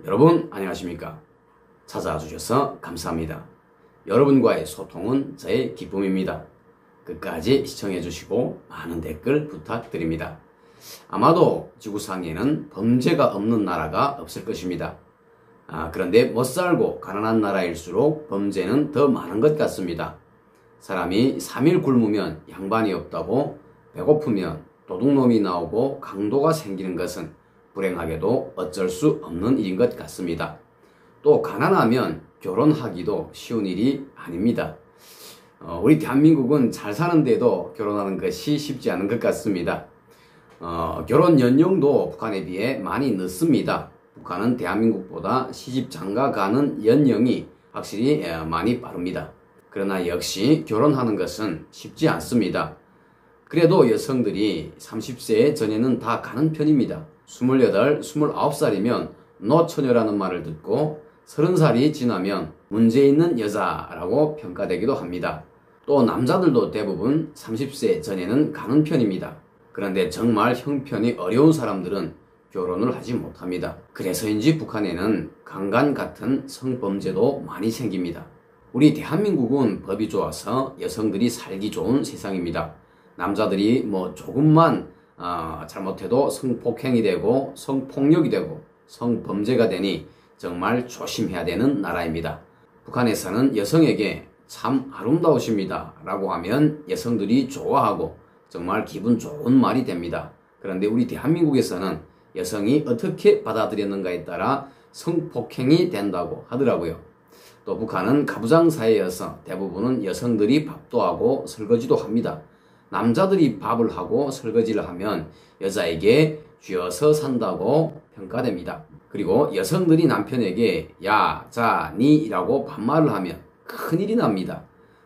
여러분 안녕하십니까? 찾아주셔서 감사합니다. 여러분과의 소통은 저의 기쁨입니다. 끝까지 시청해 주시고 많은 댓글 부탁드립니다. 아마도 지구상에는 범죄가 없는 나라가 없을 것입니다. 그런데 못살고 가난한 나라일수록 범죄는 더 많은 것 같습니다. 사람이 3일 굶으면 양반이 없다고, 배고프면 도둑놈이 나오고 강도가 생기는 것은 불행하게도 어쩔 수 없는 일인 것 같습니다. 또 가난하면 결혼하기도 쉬운 일이 아닙니다. 우리 대한민국은 잘 사는데도 결혼하는 것이 쉽지 않은 것 같습니다. 결혼 연령도 북한에 비해 많이 늦습니다. 북한은 대한민국보다 시집 장가 가는 연령이 확실히 많이 빠릅니다. 그러나 역시 결혼하는 것은 쉽지 않습니다. 그래도 여성들이 30세 전에는 다 가는 편입니다. 28, 29살이면 노처녀라는 말을 듣고 30살이 지나면 문제 있는 여자라고 평가되기도 합니다. 또 남자들도 대부분 30세 전에는 가는 편입니다. 그런데 정말 형편이 어려운 사람들은 결혼을 하지 못합니다. 그래서인지 북한에는 강간 같은 성범죄도 많이 생깁니다. 우리 대한민국은 법이 좋아서 여성들이 살기 좋은 세상입니다. 남자들이 조금만 잘못해도 성폭행이 되고 성폭력이 되고 성범죄가 되니 정말 조심해야 되는 나라입니다. 북한에서는 여성에게 참 아름다우십니다 라고 하면 여성들이 좋아하고 정말 기분 좋은 말이 됩니다. 그런데 우리 대한민국에서는 여성이 어떻게 받아들였는가에 따라 성폭행이 된다고 하더라고요. 또 북한은 가부장 사회여서 대부분은 여성들이 밥도 하고 설거지도 합니다. 남자들이 밥을 하고 설거지를 하면 여자에게 쥐어서 산다고 평가됩니다. 그리고 여성들이 남편에게 야, 자, 니 라고 반말을 하면 큰일이 납니다.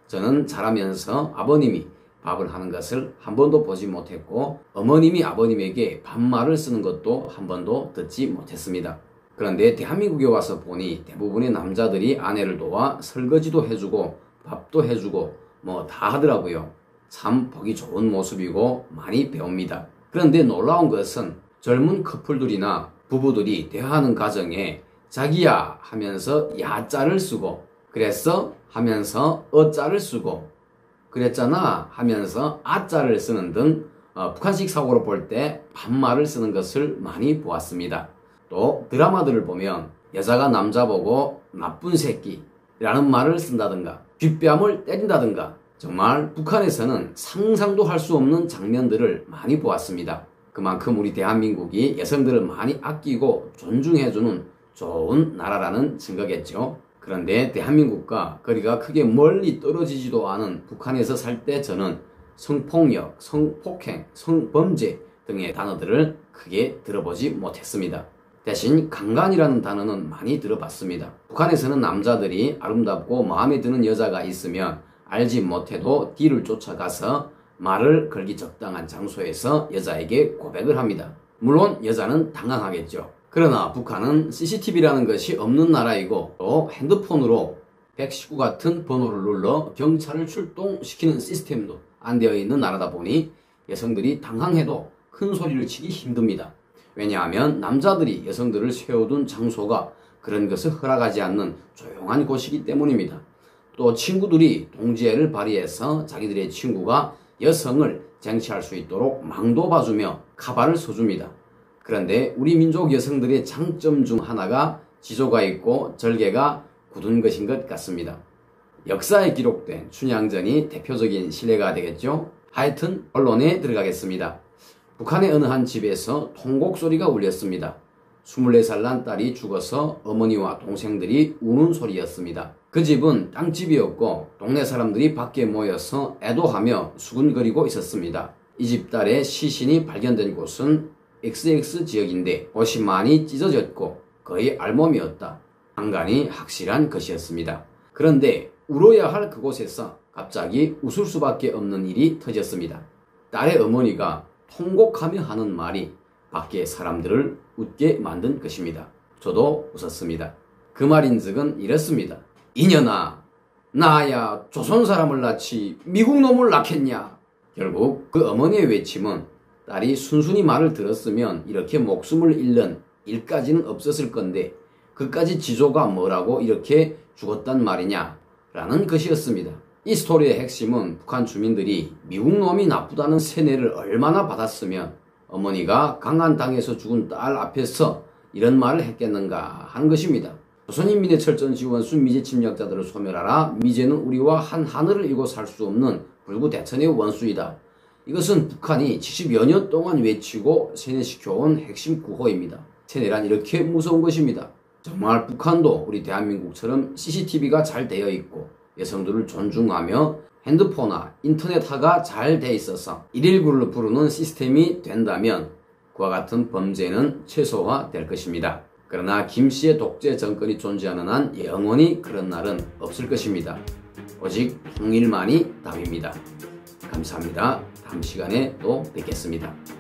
저는 자라면서 아버님이 밥을 하는 것을 한 번도 보지 못했고 어머님이 아버님에게 반말을 쓰는 것도 한 번도 듣지 못했습니다. 그런데 대한민국에 와서 보니 대부분의 남자들이 아내를 도와 설거지도 해주고 밥도 해주고 다 하더라고요. 참 보기 좋은 모습이고 많이 배웁니다. 그런데 놀라운 것은 젊은 커플들이나 부부들이 대화하는 과정에 자기야 하면서 야자를 쓰고 그랬어 하면서 어자를 쓰고 그랬잖아 하면서 아자를 쓰는 등 북한식 사고로 볼 때 반말을 쓰는 것을 많이 보았습니다. 또 드라마들을 보면 여자가 남자 보고 나쁜 새끼라는 말을 쓴다든가 뒷뺨을 때린다든가 정말 북한에서는 상상도 할 수 없는 장면들을 많이 보았습니다. 그만큼 우리 대한민국이 여성들을 많이 아끼고 존중해주는 좋은 나라라는 증거겠죠. 그런데 대한민국과 거리가 크게 멀리 떨어지지도 않은 북한에서 살 때 저는 성폭력, 성폭행, 성범죄 등의 단어들을 크게 들어보지 못했습니다. 대신 강간이라는 단어는 많이 들어봤습니다. 북한에서는 남자들이 아름답고 마음에 드는 여자가 있으면 알지 못해도 뒤를 쫓아가서 말을 걸기 적당한 장소에서 여자에게 고백을 합니다. 물론 여자는 당황하겠죠. 그러나 북한은 CCTV라는 것이 없는 나라이고 또 핸드폰으로 119 같은 번호를 눌러 경찰을 출동시키는 시스템도 안 되어 있는 나라다 보니 여성들이 당황해도 큰 소리를 치기 힘듭니다. 왜냐하면 남자들이 여성들을 세워둔 장소가 그런 것을 허락하지 않는 조용한 곳이기 때문입니다. 또 친구들이 동지애를 발휘해서 자기들의 친구가 여성을 쟁취할 수 있도록 망도 봐주며 카바를 써줍니다. 그런데 우리 민족 여성들의 장점 중 하나가 지조가 있고 절개가 굳은 것인 것 같습니다. 역사에 기록된 춘향전이 대표적인 실례가 되겠죠. 하여튼 언론에 들어가겠습니다. 북한의 어느 한 집에서 통곡 소리가 울렸습니다. 24살 난 딸이 죽어서 어머니와 동생들이 우는 소리였습니다. 그 집은 땅집이었고 동네 사람들이 밖에 모여서 애도하며 수군거리고 있었습니다. 이 집 딸의 시신이 발견된 곳은 XX 지역인데 옷이 많이 찢어졌고 거의 알몸이었다. 강간이 확실한 것이었습니다. 그런데 울어야 할 그곳에서 갑자기 웃을 수밖에 없는 일이 터졌습니다. 딸의 어머니가 통곡하며 하는 말이 밖의 사람들을 웃게 만든 것입니다. 저도 웃었습니다. 그 말인즉은 이렇습니다. 이년아, 나야 조선 사람을 낳지 미국 놈을 낳겠냐. 결국 그 어머니의 외침은 딸이 순순히 말을 들었으면 이렇게 목숨을 잃는 일까지는 없었을 건데 그까지 지조가 뭐라고 이렇게 죽었단 말이냐 라는 것이었습니다. 이 스토리의 핵심은 북한 주민들이 미국 놈이 나쁘다는 세뇌를 얼마나 받았으면 어머니가 강간당해서 죽은 딸 앞에서 이런 말을 했겠는가 하는 것입니다. 조선인민의 철저한 지원수 미제 침략자들을 소멸하라. 미제는 우리와 한 하늘을 이고 살 수 없는 불구 대천의 원수이다. 이것은 북한이 70여 년 동안 외치고 세뇌시켜온 핵심 구호입니다. 세뇌란 이렇게 무서운 것입니다. 정말 북한도 우리 대한민국처럼 CCTV가 잘 되어 있고 여성들을 존중하며 핸드폰이나 인터넷화가 잘 돼 있어서 119를 부르는 시스템이 된다면 그와 같은 범죄는 최소화될 것입니다. 그러나 김씨의 독재 정권이 존재하는 한 영원히 그런 날은 없을 것입니다. 오직 통일만이 답입니다. 감사합니다. 다음 시간에 또 뵙겠습니다.